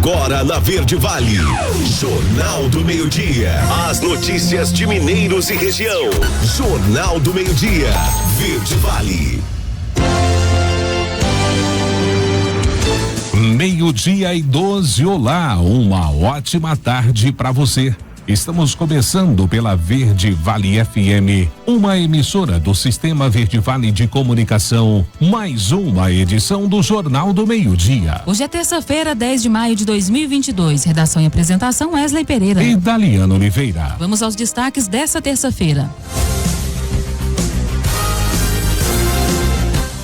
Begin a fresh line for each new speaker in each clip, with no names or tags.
Agora na Verde Vale, Jornal do Meio-Dia. As notícias de Mineiros e região. Jornal do Meio-Dia, Verde Vale.
12:12, olá, uma ótima tarde para você. Estamos começando pela Verde Vale FM, uma emissora do Sistema Verde Vale de Comunicação, mais uma edição do Jornal do Meio-Dia.
Hoje é terça-feira, 10 de maio de 2022. Redação e apresentação Wesley Pereira
e Daliana Oliveira.
Vamos aos destaques dessa terça-feira.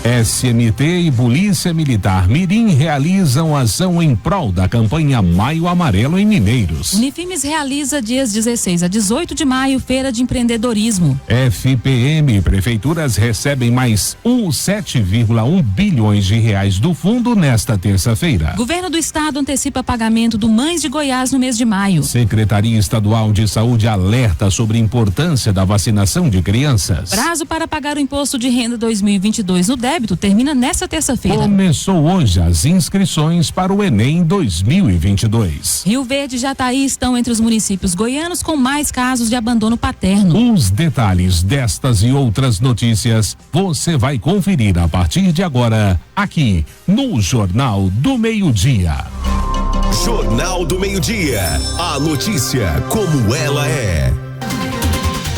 SMT e Polícia Militar Mirim realizam ação em prol da campanha Maio Amarelo em Mineiros.
Unifimes realiza dias 16 a 18 de maio Feira de Empreendedorismo.
FPM, prefeituras recebem mais 7,1 bilhões de reais do fundo nesta terça-feira.
Governo do Estado antecipa pagamento do Mães de Goiás no mês de maio.
Secretaria Estadual de Saúde alerta sobre a importância da vacinação de crianças.
Prazo para pagar o imposto de renda 2022 no débito termina nesta terça-feira.
Começou hoje as inscrições para o Enem 2022.
Rio Verde e Jataí estão entre os municípios goianos com mais casos de abandono paterno.
Os detalhes destas e outras notícias você vai conferir a partir de agora, aqui no Jornal do Meio-Dia.
Jornal do Meio-Dia. A notícia como ela é.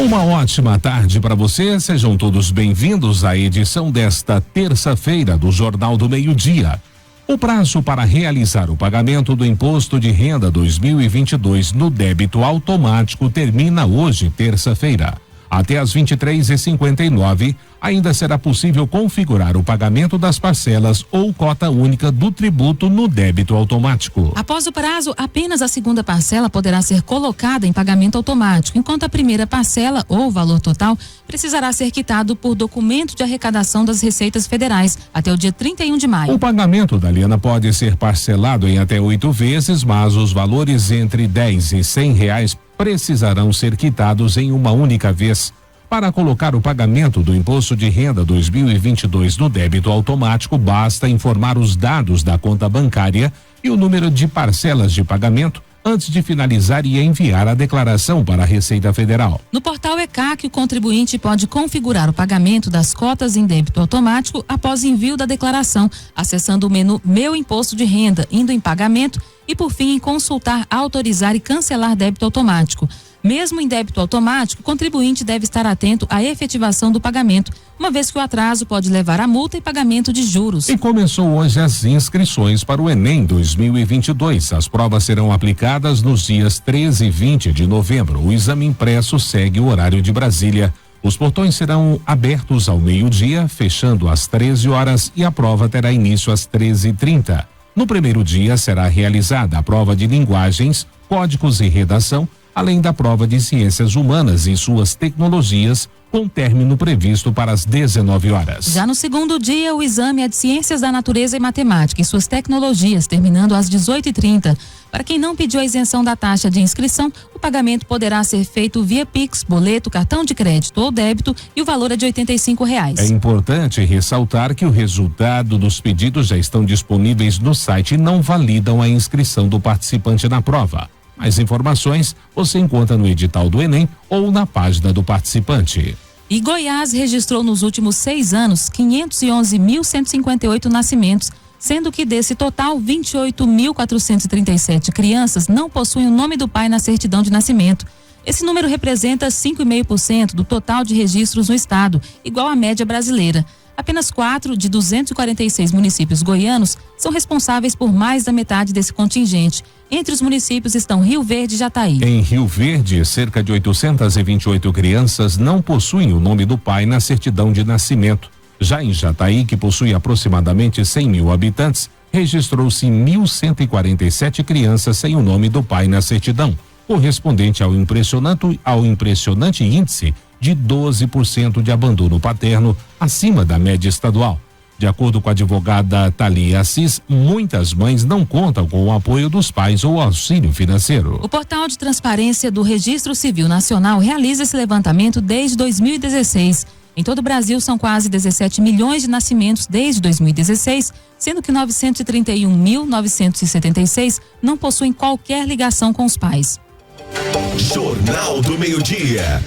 Uma ótima tarde para você, sejam todos bem-vindos à edição desta terça-feira do Jornal do Meio-Dia. O prazo para realizar o pagamento do Imposto de Renda 2022 no débito automático termina hoje, terça-feira. Até às 23h59, ainda será possível configurar o pagamento das parcelas ou cota única do tributo no débito automático.
Após o prazo, apenas a segunda parcela poderá ser colocada em pagamento automático, enquanto a primeira parcela ou valor total precisará ser quitado por documento de arrecadação das Receitas Federais até o dia 31 de maio.
O pagamento da Liana pode ser parcelado em até 8 vezes, mas os valores entre R$10 e R$100 precisarão ser quitados em uma única vez. Para colocar o pagamento do Imposto de Renda 2022 no débito automático, basta informar os dados da conta bancária e o número de parcelas de pagamento antes de finalizar e enviar a declaração para a Receita Federal.
No portal ECAC, o contribuinte pode configurar o pagamento das cotas em débito automático após envio da declaração, acessando o menu Meu Imposto de Renda, indo em Pagamento e, por fim, em Consultar, Autorizar e Cancelar Débito Automático. Mesmo em débito automático, o contribuinte deve estar atento à efetivação do pagamento, uma vez que o atraso pode levar a multa e pagamento de juros.
E começou hoje as inscrições para o Enem 2022. As provas serão aplicadas nos dias 13 e 20 de novembro. O exame impresso segue o horário de Brasília. Os portões serão abertos ao meio-dia, fechando às 13 horas e a prova terá início às 13h30. No primeiro dia será realizada a prova de linguagens, códigos e redação, além da prova de ciências humanas e suas tecnologias, com término previsto para as 19 horas.
Já no segundo dia, o exame é de Ciências da Natureza e Matemática e suas tecnologias, terminando às 18h30. Para quem não pediu a isenção da taxa de inscrição, o pagamento poderá ser feito via Pix, boleto, cartão de crédito ou débito e o valor é de R$85.
É importante ressaltar que o resultado dos pedidos já estão disponíveis no site e não validam a inscrição do participante na prova. Mais informações você encontra no edital do Enem ou na página do participante.
E Goiás registrou nos últimos 6 anos 511.158 nascimentos, sendo que desse total 28.437 crianças não possuem o nome do pai na certidão de nascimento. Esse número representa 5,5% do total de registros no estado, igual à média brasileira. Apenas 4 de 246 municípios goianos são responsáveis por mais da metade desse contingente. Entre os municípios estão Rio Verde e Jataí.
Em Rio Verde, cerca de 828 crianças não possuem o nome do pai na certidão de nascimento. Já em Jataí, que possui aproximadamente 100 mil habitantes, registrou-se 1.147 crianças sem o nome do pai na certidão, correspondente ao impressionante índice de 12% de abandono paterno, acima da média estadual. De acordo com a advogada Thalia Assis, muitas mães não contam com o apoio dos pais ou auxílio financeiro.
O portal de transparência do Registro Civil Nacional realiza esse levantamento desde 2016. Em todo o Brasil, são quase 17 milhões de nascimentos desde 2016, sendo que 931.976 não possuem qualquer ligação com os pais.
Jornal do Meio-Dia.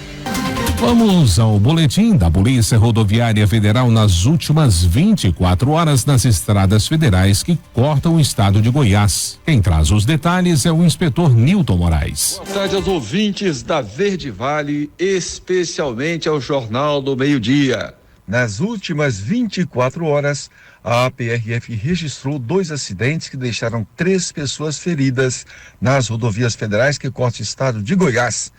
Vamos ao boletim da Polícia Rodoviária Federal nas últimas 24 horas nas estradas federais que cortam o estado de Goiás. Quem traz os detalhes é o inspetor Nilton Moraes.
Boa tarde aos ouvintes da Verde Vale, especialmente ao Jornal do Meio-Dia. Nas últimas 24 horas, a PRF registrou 2 acidentes que deixaram 3 pessoas feridas nas rodovias federais que cortam o estado de Goiás.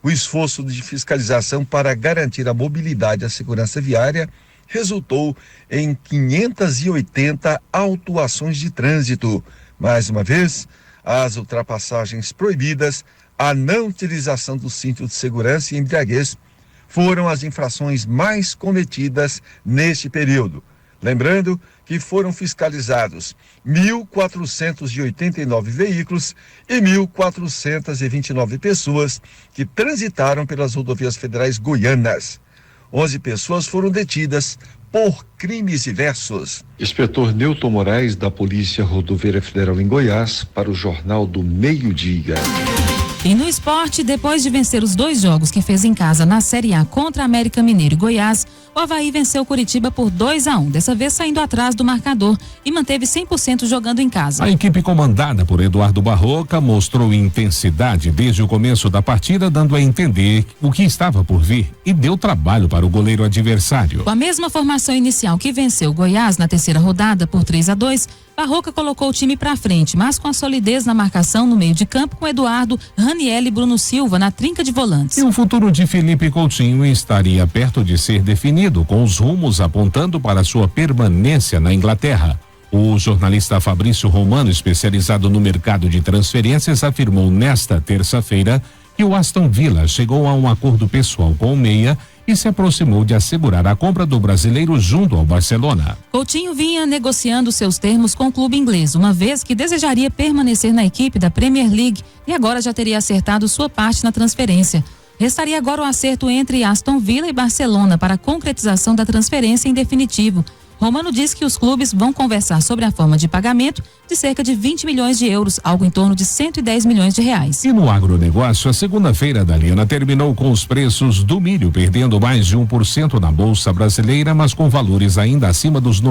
O esforço de fiscalização para garantir a mobilidade e a segurança viária resultou em 580 autuações de trânsito. Mais uma vez, as ultrapassagens proibidas, a não utilização do cinto de segurança e embriaguez foram as infrações mais cometidas neste período. Lembrando que foram fiscalizados 1.489 veículos e 1.429 pessoas que transitaram pelas rodovias federais goianas. 11 pessoas foram detidas por crimes diversos. Inspetor Nilton Moraes, da Polícia Rodoviária Federal em Goiás, para o Jornal do Meio-Dia.
E no esporte, depois de vencer os 2 jogos que fez em casa na Série A contra América Mineiro e Goiás, o Avaí venceu o Curitiba por 2-1, dessa vez saindo atrás do marcador e manteve 100% jogando em casa.
A equipe comandada por Eduardo Barroca mostrou intensidade desde o começo da partida, dando a entender o que estava por vir e deu trabalho para o goleiro adversário.
Com a mesma formação inicial que venceu o Goiás na terceira rodada por 3-2, Barroca colocou o time para frente, mas com a solidez na marcação no meio de campo com Eduardo, Raniel e Bruno Silva na trinca de volantes.
E o futuro de Felipe Coutinho estaria perto de ser definido, com os rumos apontando para sua permanência na Inglaterra. O jornalista Fabrício Romano, especializado no mercado de transferências, afirmou nesta terça-feira que o Aston Villa chegou a um acordo pessoal com o meia e se aproximou de assegurar a compra do brasileiro junto ao Barcelona.
Coutinho vinha negociando seus termos com o clube inglês, uma vez que desejaria permanecer na equipe da Premier League e agora já teria acertado sua parte na transferência. Restaria agora o acerto entre Aston Villa e Barcelona para a concretização da transferência em definitivo. Romano diz que os clubes vão conversar sobre a forma de pagamento de cerca de 20 milhões de euros, algo em torno de 110 milhões de reais.
E no agronegócio, a segunda-feira da Liana terminou com os preços do milho perdendo mais de 1% na Bolsa Brasileira, mas com valores ainda acima dos R$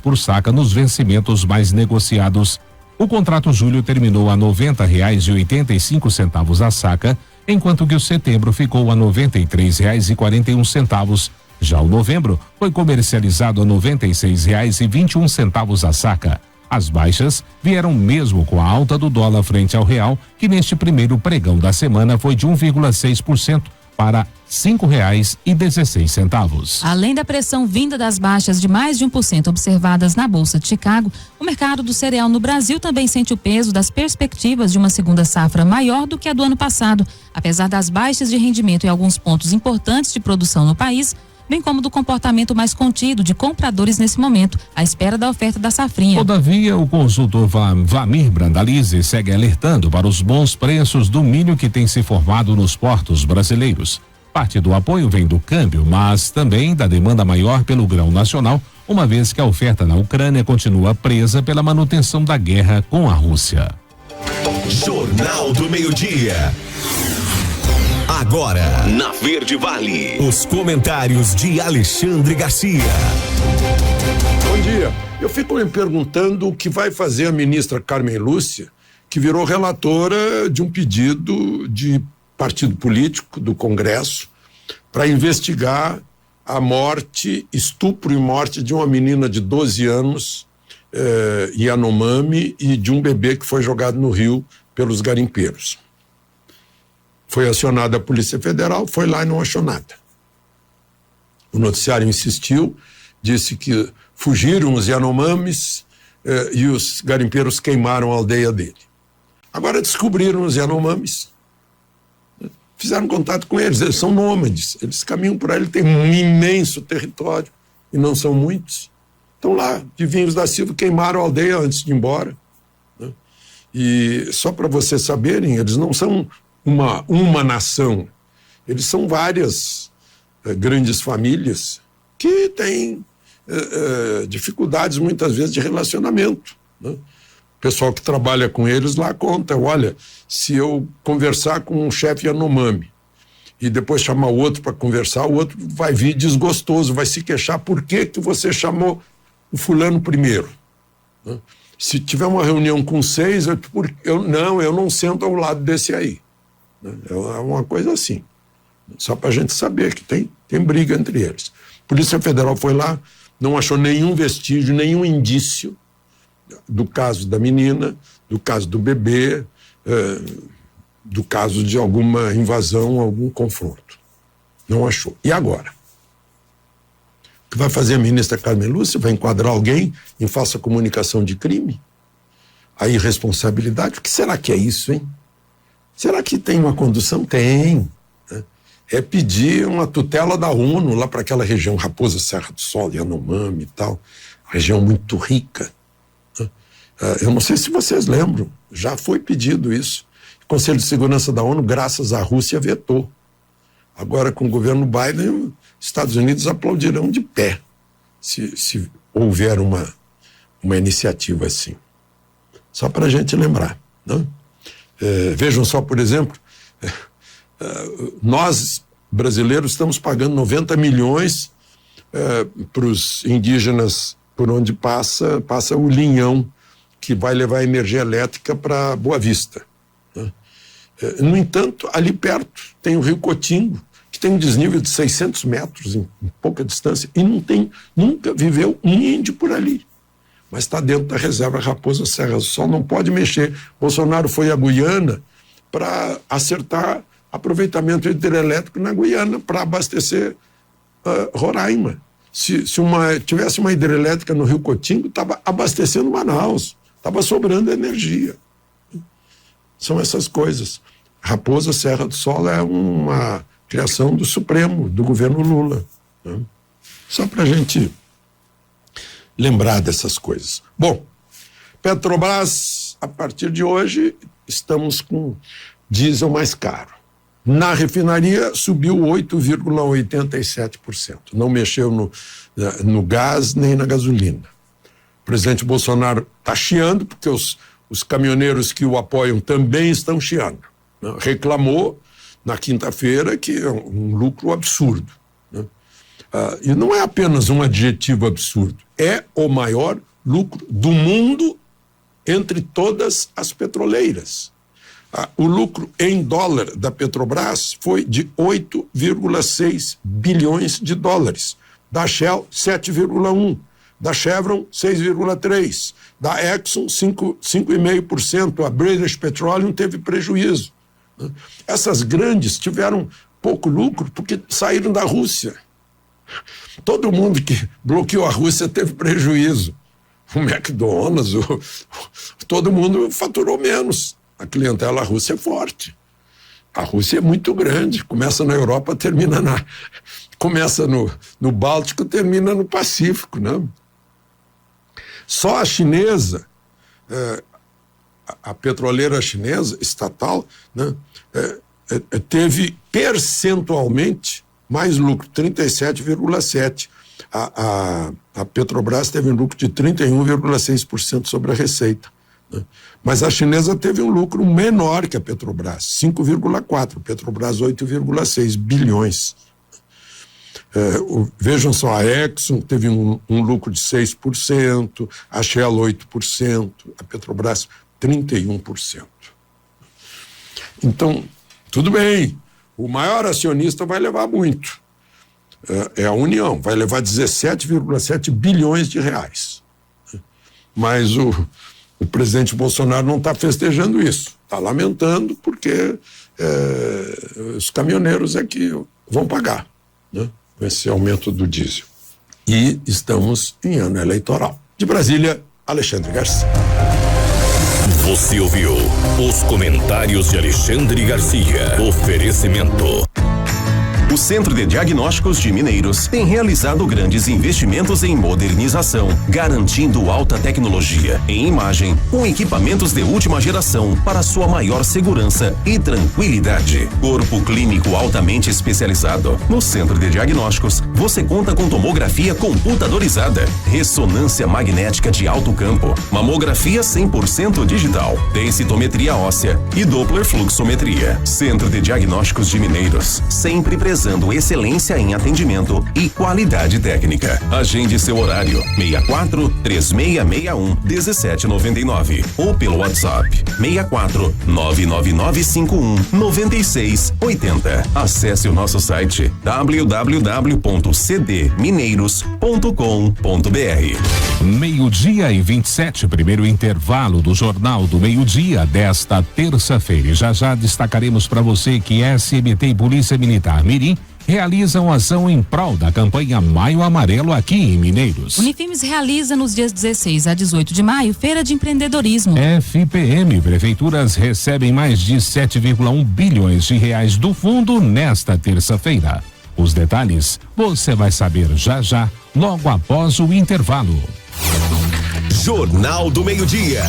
por saca nos vencimentos mais negociados. O contrato julho terminou a R$ 90,85 a saca, enquanto que o setembro ficou a R$ 93,41. Já o novembro foi comercializado a R$ 96,21 a saca. As baixas vieram mesmo com a alta do dólar frente ao real, que neste primeiro pregão da semana foi de 1,6% para R$ 5,16.
Além da pressão vinda das baixas de mais de 1% observadas na Bolsa de Chicago, o mercado do cereal no Brasil também sente o peso das perspectivas de uma segunda safra maior do que a do ano passado. Apesar das baixas de rendimento em alguns pontos importantes de produção no país, bem como do comportamento mais contido de compradores nesse momento, à espera da oferta da safrinha.
Todavia, o consultor Vlamir Brandalize segue alertando para os bons preços do milho que tem se formado nos portos brasileiros. Parte do apoio vem do câmbio, mas também da demanda maior pelo grão nacional, uma vez que a oferta na Ucrânia continua presa pela manutenção da guerra com a Rússia.
Jornal do Meio-Dia. Agora, na Verde Vale, os comentários de Alexandre Garcia.
Bom dia. Eu fico me perguntando o que vai fazer a ministra Carmen Lúcia, que virou relatora de um pedido de partido político do Congresso para investigar a morte, estupro e morte de uma menina de 12 anos, Yanomami, e de um bebê que foi jogado no rio pelos garimpeiros. Foi acionada a Polícia Federal, foi lá e não achou nada. O noticiário insistiu, disse que fugiram os Yanomamis e os garimpeiros queimaram a aldeia dele. Agora descobriram os Yanomamis, fizeram contato com eles são nômades, eles caminham por aí, tem um imenso território e não são muitos. Estão lá, de Vinhos da Silva, queimaram a aldeia antes de ir embora. Né? E só para vocês saberem, eles não são uma nação, eles são várias grandes famílias que têm dificuldades muitas vezes de relacionamento, né? O pessoal que trabalha com eles lá conta, olha, se eu conversar com um chefe Yanomami e depois chamar o outro para conversar, o outro vai vir desgostoso, vai se queixar, por que você chamou o fulano primeiro? Né? Se tiver uma reunião com 6, eu não sento ao lado desse aí. Né? É uma coisa assim. Só para a gente saber que tem briga entre eles. A Polícia Federal foi lá, não achou nenhum vestígio, nenhum indício do caso da menina, do caso do bebê, do caso de alguma invasão, algum confronto. Não achou. E agora? O que vai fazer a ministra Carmen Lúcia? Vai enquadrar alguém em falsa comunicação de crime? A irresponsabilidade? O que será que é isso, hein? Será que tem uma condução? Tem. Né? É pedir uma tutela da ONU lá para aquela região, Raposa, Serra do Sol, Yanomami e tal, região muito rica. Né? Eu não sei se vocês lembram, já foi pedido isso. O Conselho de Segurança da ONU, graças à Rússia, vetou. Agora, com o governo Biden, os Estados Unidos aplaudirão de pé se houver uma iniciativa assim. Só para a gente lembrar. Né? Vejam só, por exemplo, nós, brasileiros, estamos pagando 90 milhões para os indígenas por onde passa o linhão que vai levar a energia elétrica para Boa Vista. Né? No entanto, ali perto tem o Rio Cotingo, que tem um desnível de 600 metros em pouca distância, e nunca viveu um índio por ali. Mas está dentro da reserva Raposa Serra do Sol, não pode mexer. Bolsonaro foi à Guiana para acertar aproveitamento hidrelétrico na Guiana para abastecer Roraima. Se tivesse uma hidrelétrica no Rio Cotingo, estava abastecendo Manaus, estava sobrando energia. São essas coisas. Raposa Serra do Sol é uma criação do Supremo, do governo Lula. Né? Só para a gente lembrar dessas coisas. Bom, Petrobras, a partir de hoje, estamos com diesel mais caro. Na refinaria, subiu 8,87%. Não mexeu no gás nem na gasolina. O presidente Bolsonaro está chiando, porque os caminhoneiros que o apoiam também estão chiando. Né? Reclamou na quinta-feira que é um lucro absurdo. Né? E não é apenas um adjetivo absurdo, é o maior lucro do mundo entre todas as petroleiras. O lucro em dólar da Petrobras foi de 8,6 bilhões de dólares, da Shell 7,1, da Chevron 6,3, da Exxon 5,5%, a British Petroleum teve prejuízo. Essas grandes tiveram pouco lucro porque saíram da Rússia. Todo mundo que bloqueou a Rússia teve prejuízo. O McDonald's, todo mundo faturou menos. A clientela russa é forte. A Rússia é muito grande. Começa na Europa, começa no Báltico, termina no Pacífico, né? Só a chinesa, a petroleira chinesa estatal, né, teve percentualmente mais lucro, 37,7%. A Petrobras teve um lucro de 31,6% sobre a receita. Né? Mas a chinesa teve um lucro menor que a Petrobras, 5,4%, a Petrobras 8,6 bilhões. Vejam só, a Exxon teve um lucro de 6%, a Shell 8%, a Petrobras 31%. Então, tudo bem, o maior acionista vai levar muito. É a União, vai levar 17,7 bilhões de reais. Mas o presidente Bolsonaro não está festejando isso, está lamentando porque os caminhoneiros é que vão pagar, né, esse aumento do diesel. E estamos em ano eleitoral. De Brasília, Alexandre Garcia.
Você ouviu os comentários de Alexandre Garcia. Oferecimento O Centro de Diagnósticos de Mineiros tem realizado grandes investimentos em modernização, garantindo alta tecnologia em imagem, com equipamentos de última geração para sua maior segurança e tranquilidade. Corpo clínico altamente especializado. No Centro de Diagnósticos, você conta com tomografia computadorizada, ressonância magnética de alto campo, mamografia 100% digital, densitometria óssea e Doppler fluxometria. Centro de Diagnósticos de Mineiros, sempre prezando excelência em atendimento e qualidade técnica. Agende seu horário 64 3661 1799 ou pelo WhatsApp 64 99951 9680. Acesse o nosso site www.cdmineiros.com.br.
12:27, primeiro intervalo do Jornal do Meio-Dia desta terça-feira. Já destacaremos para você que SMT e Polícia Militar Mirim realizam ação em prol da campanha Maio Amarelo aqui em Mineiros.
Unifimes realiza nos dias 16 a 18 de maio Feira de Empreendedorismo.
FPM, prefeituras recebem mais de 7,1 bilhões de reais do fundo nesta terça-feira. Os detalhes você vai saber já, logo após o intervalo.
Jornal do Meio-Dia.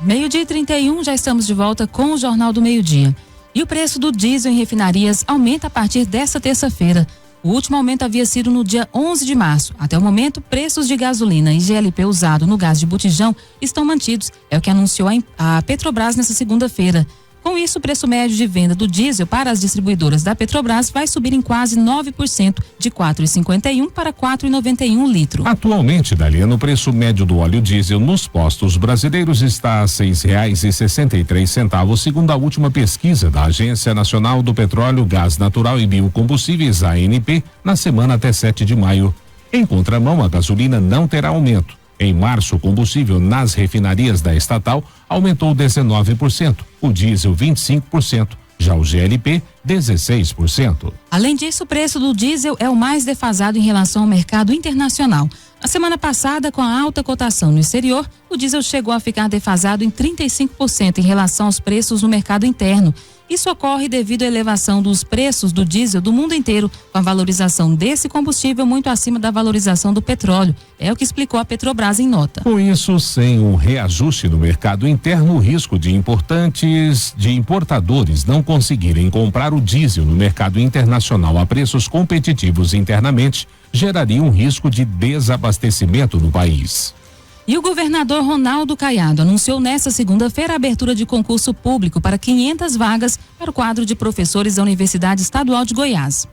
Meio-dia e 31, já estamos de volta com o Jornal do Meio-Dia. E o preço do diesel em refinarias aumenta a partir desta terça-feira. O último aumento havia sido no dia 11 de março. Até o momento, preços de gasolina e GLP usado no gás de botijão estão mantidos. É o que anunciou a Petrobras nesta segunda-feira. Com isso, o preço médio de venda do diesel para as distribuidoras da Petrobras vai subir em quase 9%, de 4,51 para 4,91 litro.
Atualmente, Daliano, o preço médio do óleo diesel nos postos brasileiros está a R$6,63, segundo a última pesquisa da Agência Nacional do Petróleo, Gás Natural e Biocombustíveis, ANP, na semana até 7 de maio. Em contramão, a gasolina não terá aumento. Em março, o combustível nas refinarias da estatal aumentou 19%, o diesel 25%, já o GLP 16%.
Além disso, o preço do diesel é o mais defasado em relação ao mercado internacional. Na semana passada, com a alta cotação no exterior, o diesel chegou a ficar defasado em 35% em relação aos preços no mercado interno. Isso ocorre devido à elevação dos preços do diesel do mundo inteiro, com a valorização desse combustível muito acima da valorização do petróleo. É o que explicou a Petrobras em nota.
Com isso, sem um reajuste no mercado interno, o risco de importadores não conseguirem comprar o diesel no mercado internacional a preços competitivos internamente geraria um risco de desabastecimento no país.
E o governador Ronaldo Caiado anunciou nesta segunda-feira a abertura de concurso público para 500 vagas para o quadro de professores da Universidade Estadual de Goiás.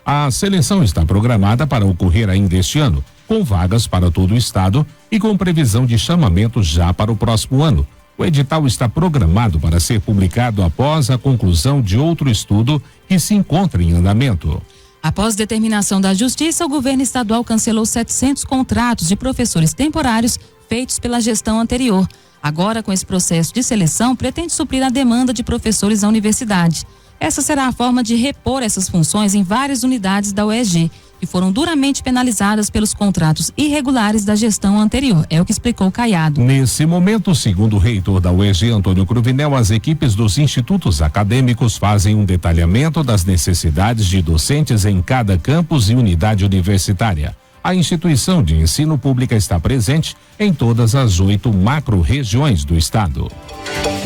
A seleção está programada para ocorrer ainda este ano, com vagas para todo o estado e com previsão de chamamento já para o próximo ano. O edital está programado para ser publicado após a conclusão de outro estudo que se encontra em andamento.
Após determinação da Justiça, o governo estadual cancelou 700 contratos de professores temporários feitos pela gestão anterior. Agora, com esse processo de seleção, pretende suprir a demanda de professores da universidade. Essa será a forma de repor essas funções em várias unidades da UEG, que foram duramente penalizadas pelos contratos irregulares da gestão anterior. É o que explicou Caiado.
Nesse momento, segundo o reitor da UEG, Antônio Cruvinel, as equipes dos institutos acadêmicos fazem um detalhamento das necessidades de docentes em cada campus e unidade universitária. A instituição de ensino pública está presente em todas as 8 macro-regiões do estado.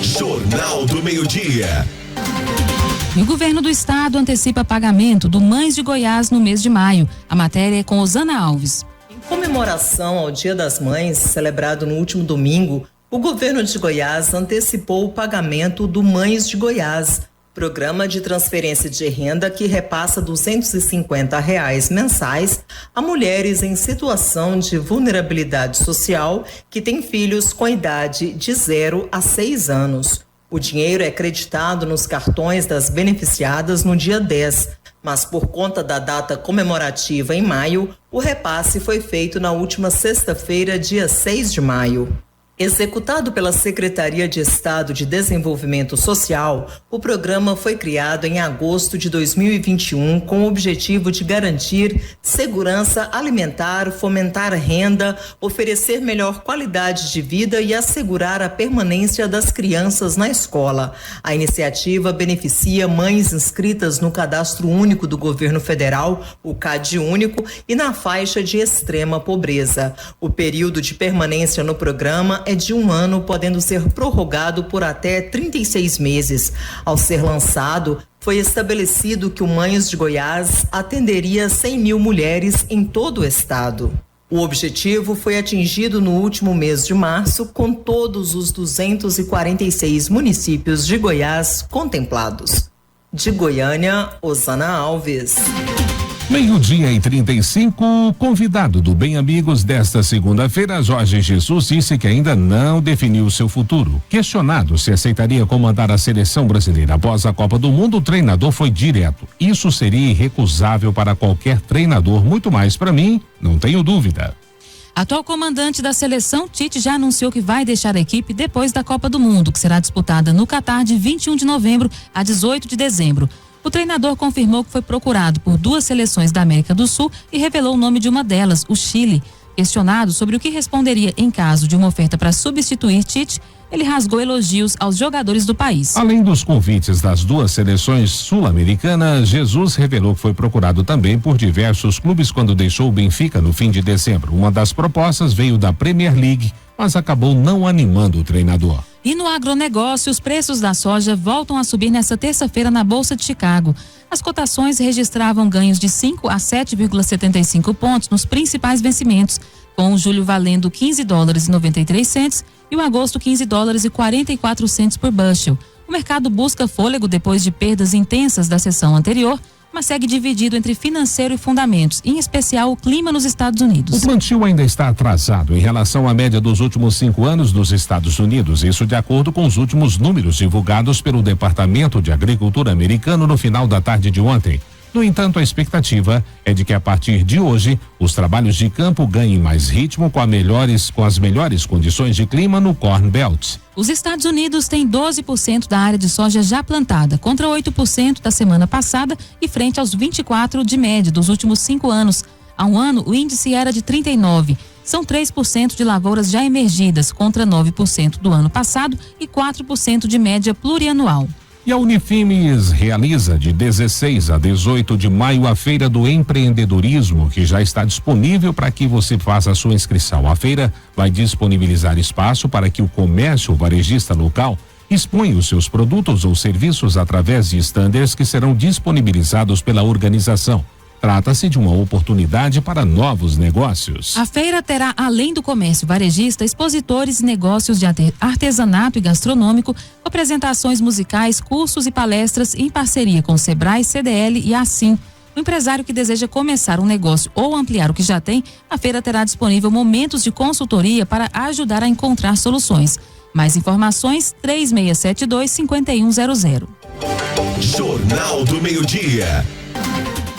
Jornal do Meio-Dia.
E o governo do estado antecipa pagamento do Mães de Goiás no mês de maio. A matéria é com Osana Alves.
Em comemoração ao Dia das Mães, celebrado no último domingo, o governo de Goiás antecipou o pagamento do Mães de Goiás, programa de transferência de renda que repassa R$ 250 mensais a mulheres em situação de vulnerabilidade social que têm filhos com idade de 0 a 6 anos. O dinheiro é creditado nos cartões das beneficiadas no dia 10, mas por conta da data comemorativa em maio, o repasse foi feito na última sexta-feira, dia 6 de maio. Executado pela Secretaria de Estado de Desenvolvimento Social, o programa foi criado em agosto de 2021 com o objetivo de garantir segurança alimentar, fomentar renda, oferecer melhor qualidade de vida e assegurar a permanência das crianças na escola. A iniciativa beneficia mães inscritas no Cadastro Único do Governo Federal, o CAD Único, e na faixa de extrema pobreza. O período de permanência no programa é de 1 ano, podendo ser prorrogado por até 36 meses. Ao ser lançado, foi estabelecido que o Mães de Goiás atenderia 100 mil mulheres em todo o estado. O objetivo foi atingido no último mês de março, com todos os 246 municípios de Goiás contemplados. De Goiânia, Osana Alves.
12:35, convidado do Bem Amigos desta segunda-feira, Jorge Jesus disse que ainda não definiu seu futuro. Questionado se aceitaria comandar a seleção brasileira após a Copa do Mundo, o treinador foi direto. Isso seria irrecusável para qualquer treinador, muito mais para mim, não tenho dúvida.
Atual comandante da seleção, Tite, já anunciou que vai deixar a equipe depois da Copa do Mundo, que será disputada no Catar de 21 de novembro a 18 de dezembro. O treinador confirmou que foi procurado por 2 seleções da América do Sul e revelou o nome de uma delas, o Chile. Questionado sobre o que responderia em caso de uma oferta para substituir Tite, ele rasgou elogios aos jogadores do país.
Além dos convites das 2 seleções sul-americanas, Jesus revelou que foi procurado também por diversos clubes quando deixou o Benfica no fim de dezembro. Uma das propostas veio da Premier League, mas acabou não animando o treinador.
E no agronegócio, os preços da soja voltam a subir nesta terça-feira na Bolsa de Chicago. As cotações registravam ganhos de 5 a 7,75 pontos nos principais vencimentos, com o julho valendo $15,93 e o agosto $15,44 por bushel. O mercado busca fôlego depois de perdas intensas da sessão anterior, mas segue dividido entre financeiro e fundamentos, em especial o clima nos Estados Unidos.
O plantio ainda está atrasado em relação à média dos últimos 5 anos nos Estados Unidos, isso de acordo com os últimos números divulgados pelo Departamento de Agricultura americano no final da tarde de ontem. No entanto, a expectativa é de que a partir de hoje, os trabalhos de campo ganhem mais ritmo com as melhores condições de clima no Corn Belt.
Os Estados Unidos têm 12% da área de soja já plantada, contra 8% da semana passada e frente aos 24% de média dos últimos 5 anos. Há um ano, o índice era de 39%. São 3% de lavouras já emergidas, contra 9% do ano passado e 4% de média plurianual.
E a Unifimes realiza de 16 a 18 de maio a Feira do Empreendedorismo, que já está disponível para que você faça a sua inscrição. A feira vai disponibilizar espaço para que o comércio varejista local exponha os seus produtos ou serviços através de standers que serão disponibilizados pela organização. Trata-se de uma oportunidade para novos negócios.
A feira terá, além do comércio varejista, expositores e negócios de artesanato e gastronômico, apresentações musicais, cursos e palestras em parceria com o Sebrae, CDL e Assim. O empresário que deseja começar um negócio ou ampliar o que já tem, a feira terá disponível momentos de consultoria para ajudar a encontrar soluções. Mais informações, 3672-5100.
Jornal do Meio-Dia.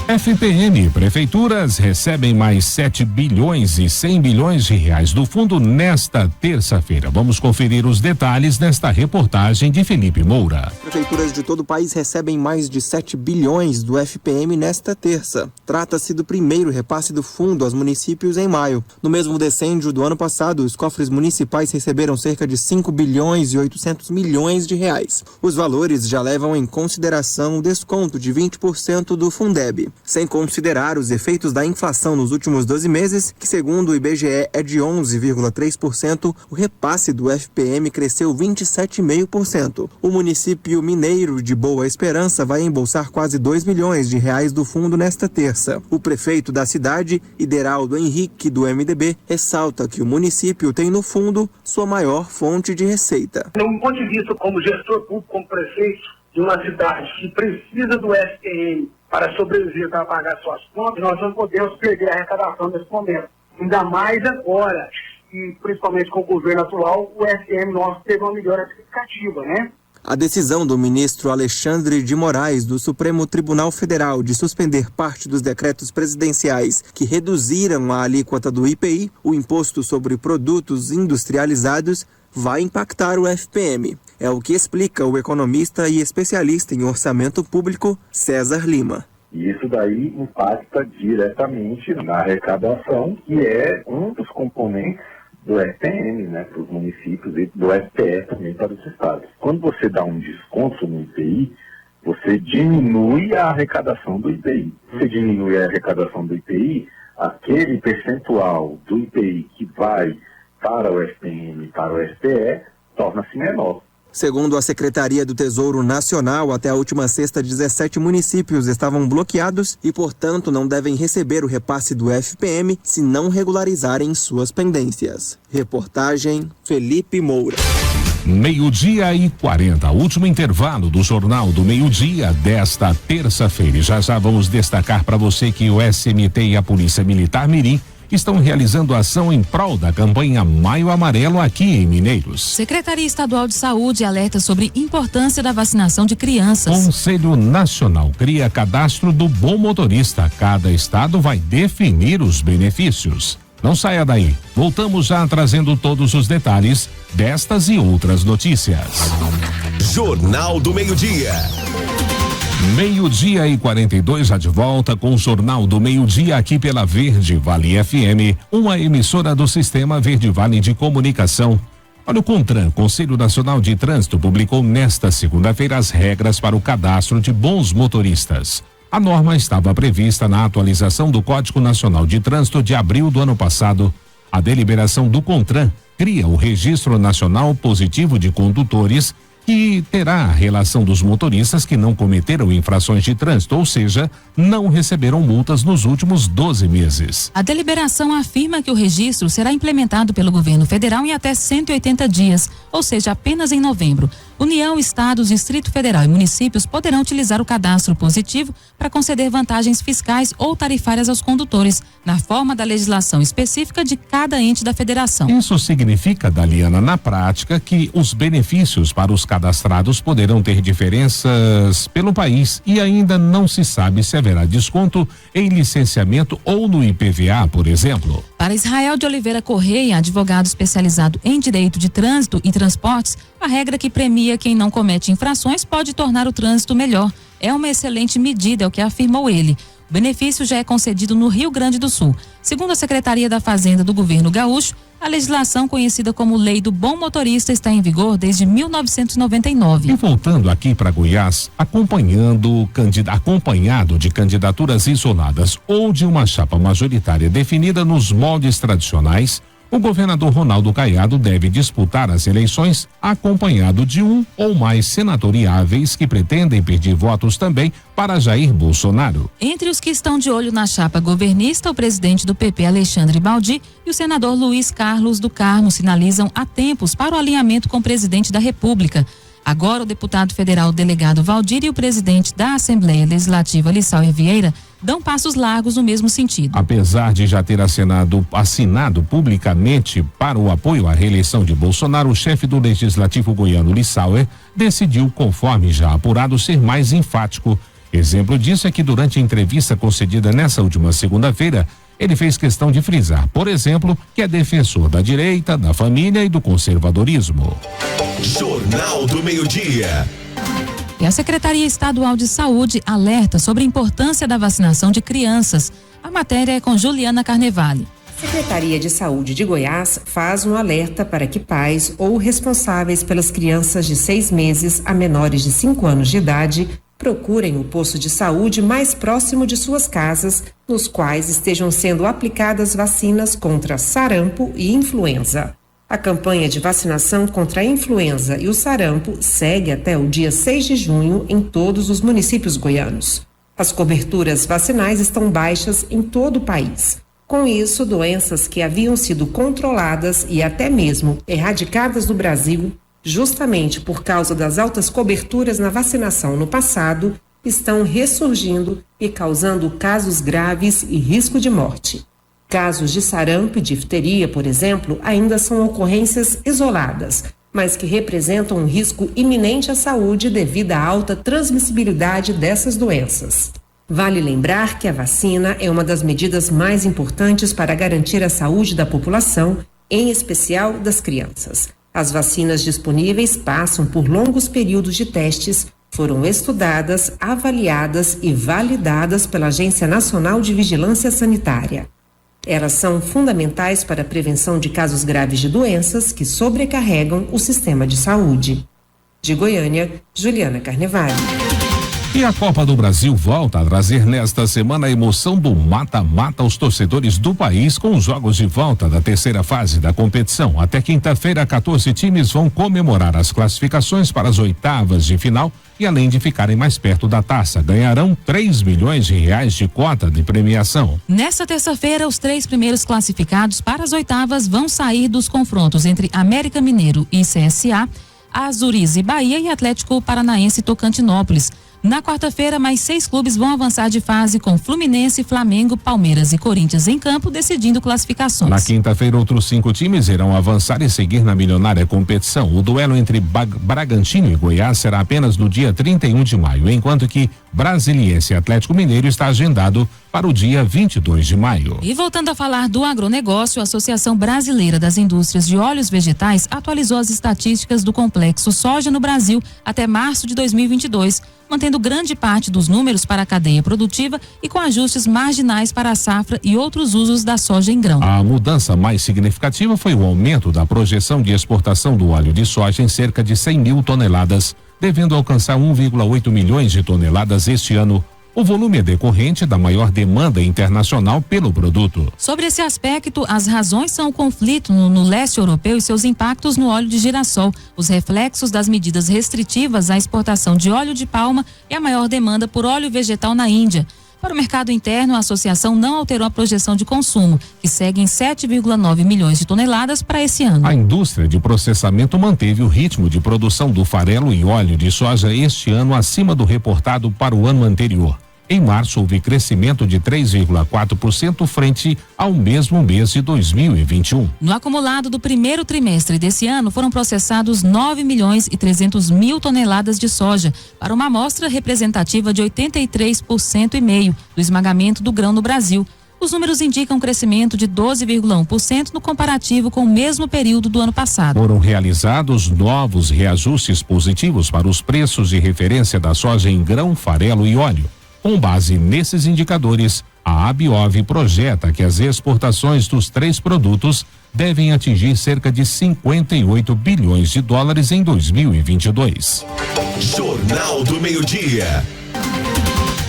FPM, prefeituras recebem mais 7 bilhões e 100 bilhões de reais do fundo nesta terça-feira. Vamos conferir os detalhes nesta reportagem de Felipe Moura.
Prefeituras de todo o país recebem mais de 7 bilhões do FPM nesta terça. Trata-se do primeiro repasse do fundo aos municípios em maio. No mesmo decêndio do ano passado, os cofres municipais receberam cerca de 5 bilhões e 800 milhões de reais. Os valores já levam em consideração o desconto de 20% do Fundeb, sem considerar os efeitos da inflação nos últimos 12 meses, que segundo o IBGE é de 11,3%, o repasse do FPM cresceu 27,5%. O município mineiro de Boa Esperança vai embolsar quase 2 milhões de reais do fundo nesta terça. O prefeito da cidade, Ideraldo Henrique, do MDB, ressalta que o município tem no fundo sua maior fonte de receita.
Do ponto de vista como gestor público, como prefeito de uma cidade que precisa do FPM para sobreviver, para pagar suas contas, nós não podemos perder a arrecadação nesse momento. Ainda mais agora, e principalmente com o governo atual, o FPM nosso teve uma melhora significativa, né?
A decisão do ministro Alexandre de Moraes do Supremo Tribunal Federal de suspender parte dos decretos presidenciais que reduziram a alíquota do IPI, o Imposto sobre Produtos Industrializados, vai impactar o FPM. É o que explica o economista e especialista em orçamento público, César Lima.
E isso daí impacta diretamente na arrecadação, que é um dos componentes do FPM, né, para os municípios, e do FPE também para os estados. Quando você dá um desconto no IPI, você diminui a arrecadação do IPI. Se você diminui a arrecadação do IPI, aquele percentual do IPI que vai para o FPM e para o FPE torna-se menor.
Segundo a Secretaria do Tesouro Nacional, até a última sexta, 17 municípios estavam bloqueados e, portanto, não devem receber o repasse do FPM se não regularizarem suas pendências. Reportagem Felipe Moura.
12:40, último intervalo do Jornal do Meio-Dia desta terça-feira. Já vamos destacar para você que o SMT e a Polícia Militar Mirim estão realizando ação em prol da campanha Maio Amarelo aqui em Mineiros.
Secretaria Estadual de Saúde alerta sobre importância da vacinação de crianças.
Conselho Nacional cria cadastro do bom motorista. Cada estado vai definir os benefícios. Não saia daí. Voltamos já trazendo todos os detalhes destas e outras notícias.
Jornal do Meio-Dia.
12:42, já de volta com o Jornal do Meio-Dia aqui pela Verde Vale FM, uma emissora do Sistema Verde Vale de Comunicação. Olha, o CONTRAN, Conselho Nacional de Trânsito, publicou nesta segunda-feira as regras para o cadastro de bons motoristas. A norma estava prevista na atualização do Código Nacional de Trânsito de abril do ano passado. A deliberação do CONTRAN cria o Registro Nacional Positivo de Condutores, que terá a relação dos motoristas que não cometeram infrações de trânsito, ou seja, não receberam multas nos últimos 12 meses.
A deliberação afirma que o registro será implementado pelo governo federal em até 180 dias, ou seja, apenas em novembro. União, estados, Distrito Federal e municípios poderão utilizar o cadastro positivo para conceder vantagens fiscais ou tarifárias aos condutores, na forma da legislação específica de cada ente da federação.
Isso significa, Daliana, na prática, que os benefícios para os cadastrados poderão ter diferenças pelo país e ainda não se sabe se haverá desconto em licenciamento ou no IPVA, por exemplo.
Para Israel de Oliveira Correia, advogado especializado em direito de trânsito e transportes, a regra que premia quem não comete infrações pode tornar o trânsito melhor. É uma excelente medida, é o que afirmou ele. O benefício já é concedido no Rio Grande do Sul. Segundo a Secretaria da Fazenda do Governo Gaúcho, a legislação conhecida como Lei do Bom Motorista está em vigor desde 1999.
E voltando aqui para Goiás, acompanhado de candidaturas isoladas ou de uma chapa majoritária definida nos moldes tradicionais, o governador Ronaldo Caiado deve disputar as eleições acompanhado de um ou mais senatoriáveis que pretendem pedir votos também para Jair Bolsonaro.
Entre os que estão de olho na chapa governista, o presidente do PP, Alexandre Baldi, e o senador Luiz Carlos do Carmo sinalizam há tempos para o alinhamento com o presidente da República. Agora, o deputado federal delegado Valdir e o presidente da Assembleia Legislativa, Lissauer Vieira, dão passos largos no mesmo sentido.
Apesar de já ter assinado publicamente para o apoio à reeleição de Bolsonaro, o chefe do Legislativo goiano, Lissauer, decidiu, conforme já apurado, ser mais enfático. Exemplo disso é que durante a entrevista concedida nessa última segunda-feira, ele fez questão de frisar, por exemplo, que é defensor da direita, da família e do conservadorismo.
Jornal do Meio-Dia.
E a Secretaria Estadual de Saúde alerta sobre a importância da vacinação de crianças. A matéria é com Juliana Carnevale.
A Secretaria de Saúde de Goiás faz um alerta para que pais ou responsáveis pelas crianças de 6 meses a menores de 5 anos de idade procurem o posto de saúde mais próximo de suas casas, nos quais estejam sendo aplicadas vacinas contra sarampo e influenza. A campanha de vacinação contra a influenza e o sarampo segue até o dia 6 de junho em todos os municípios goianos. As coberturas vacinais estão baixas em todo o país. Com isso, doenças que haviam sido controladas e até mesmo erradicadas do Brasil, justamente por causa das altas coberturas na vacinação no passado, estão ressurgindo e causando casos graves e risco de morte. Casos de sarampo e difteria, por exemplo, ainda são ocorrências isoladas, mas que representam um risco iminente à saúde devido à alta transmissibilidade dessas doenças. Vale lembrar que a vacina é uma das medidas mais importantes para garantir a saúde da população, em especial das crianças. As vacinas disponíveis passam por longos períodos de testes, foram estudadas, avaliadas e validadas pela Agência Nacional de Vigilância Sanitária. Elas são fundamentais para a prevenção de casos graves de doenças que sobrecarregam o sistema de saúde. De Goiânia, Juliana Carnevale.
E a Copa do Brasil volta a trazer nesta semana a emoção do mata-mata aos torcedores do país com os jogos de volta da terceira fase da competição. Até quinta-feira, 14 times vão comemorar as classificações para as oitavas de final e, além de ficarem mais perto da taça, ganharão 3 milhões de reais de cota de premiação.
Nesta terça-feira, os 3 primeiros classificados para as oitavas vão sair dos confrontos entre América Mineiro e CSA, Azuriz e Bahia e Atlético Paranaense e Tocantinópolis. Na quarta-feira, mais 6 clubes vão avançar de fase com Fluminense, Flamengo, Palmeiras e Corinthians em campo, decidindo classificações.
Na quinta-feira, outros 5 times irão avançar e seguir na milionária competição. O duelo entre Bragantino e Goiás será apenas no dia 31 de maio, enquanto que Brasiliense e Atlético Mineiro está agendado para o dia 22 de maio.
E voltando a falar do agronegócio, a Associação Brasileira das Indústrias de Óleos Vegetais atualizou as estatísticas do complexo soja no Brasil até março de 2022, mantendo grande parte dos números para a cadeia produtiva e com ajustes marginais para a safra e outros usos da soja em grão.
A mudança mais significativa foi o aumento da projeção de exportação do óleo de soja em cerca de 100 mil toneladas, devendo alcançar 1,8 milhões de toneladas este ano. O volume é decorrente da maior demanda internacional pelo produto.
Sobre esse aspecto, as razões são o conflito no leste europeu e seus impactos no óleo de girassol, os reflexos das medidas restritivas à exportação de óleo de palma e a maior demanda por óleo vegetal na Índia. Para o mercado interno, a associação não alterou a projeção de consumo, que segue em 7,9 milhões de toneladas para esse ano.
A indústria de processamento manteve o ritmo de produção do farelo e óleo de soja este ano acima do reportado para o ano anterior. Em março, houve crescimento de 3,4% frente ao mesmo mês de 2021.
No acumulado do primeiro trimestre desse ano, foram processados 9 milhões e 300 mil toneladas de soja, para uma amostra representativa de 83,5% do esmagamento do grão no Brasil. Os números indicam um crescimento de 12,1% no comparativo com o mesmo período do ano passado.
Foram realizados novos reajustes positivos para os preços de referência da soja em grão, farelo e óleo. Com base nesses indicadores, a Abiov projeta que as exportações dos 3 produtos devem atingir cerca de 58 bilhões de dólares em 2022.
Jornal do Meio-Dia.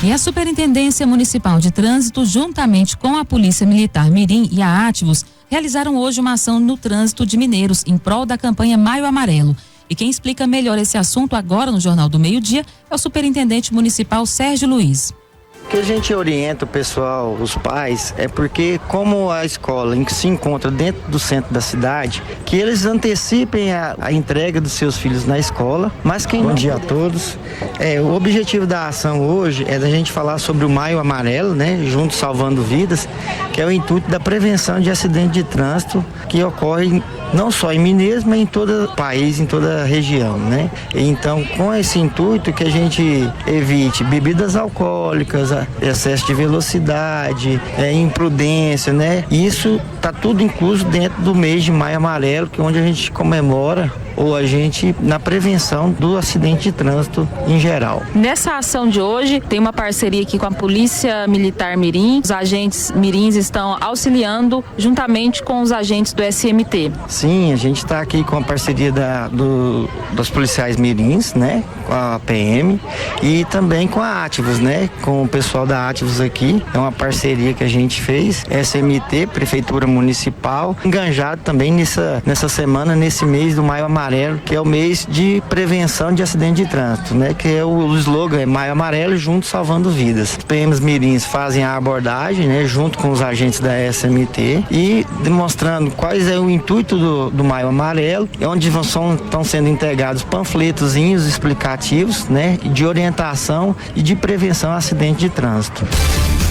E a Superintendência Municipal de Trânsito, juntamente com a Polícia Militar Mirim e a Ativos, realizaram hoje uma ação no trânsito de Mineiros em prol da campanha Maio Amarelo. E quem explica melhor esse assunto agora no Jornal do Meio-Dia é o Superintendente Municipal Sérgio Luiz.
O que a gente orienta o pessoal, os pais, é porque como a escola se encontra dentro do centro da cidade, que eles antecipem a entrega dos seus filhos na escola, mas Bom dia a todos. O objetivo da ação hoje é da gente falar sobre o Maio Amarelo, né? Juntos Salvando Vidas, que é o intuito da prevenção de acidente de trânsito que ocorre não só em Mineiros, mas em todo o país, em toda a região, né? Então, com esse intuito que a gente evite bebidas alcoólicas, excesso de velocidade, imprudência, né? Isso tá tudo incluso dentro do mês de Maio Amarelo, que é onde a gente comemora ou a gente na prevenção do acidente de trânsito em geral.
Nessa ação de hoje, tem uma parceria aqui com a Polícia Militar Mirim. Os agentes mirins estão auxiliando juntamente com os agentes do SMT.
Sim, a gente está aqui com a parceria dos policiais mirins, né? Com a PM e também com a Ativos, né? Com o pessoal da Ativos aqui. É uma parceria que a gente fez, SMT, Prefeitura Municipal, enganjado também nessa semana, nesse mês do Maio Amarelo, que é o mês de prevenção de acidente de trânsito, né? Que é o slogan é Maio Amarelo, juntos salvando vidas. Os PMs mirins fazem a abordagem, né? Junto com os agentes da SMT e demonstrando quais é o intuito do Maio Amarelo, onde estão sendo entregados panfletozinhos explicativos, né? De orientação e de prevenção a acidente de trânsito.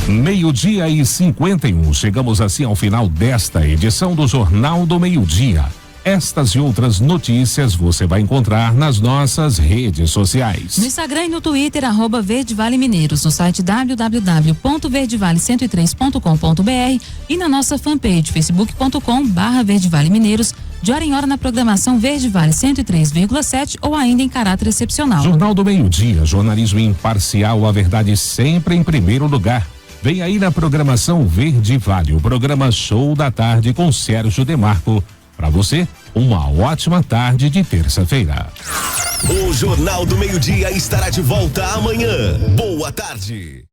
12:51. Chegamos assim ao final desta edição do Jornal do Meio-Dia. Estas e outras notícias você vai encontrar nas nossas redes sociais.
No Instagram e no Twitter, @Verde Vale Mineiros, no site www.verdevale103.com.br e na nossa fanpage facebook.com/Verde Vale Mineiros, de hora em hora na programação Verde Vale 103,7 ou ainda em caráter excepcional.
Jornal do Meio-Dia, jornalismo imparcial, a verdade sempre em primeiro lugar. Vem aí na programação Verde Vale, o programa Show da Tarde com Sérgio Demarco. Para você, uma ótima tarde de terça-feira.
O Jornal do Meio-Dia estará de volta amanhã. Boa tarde.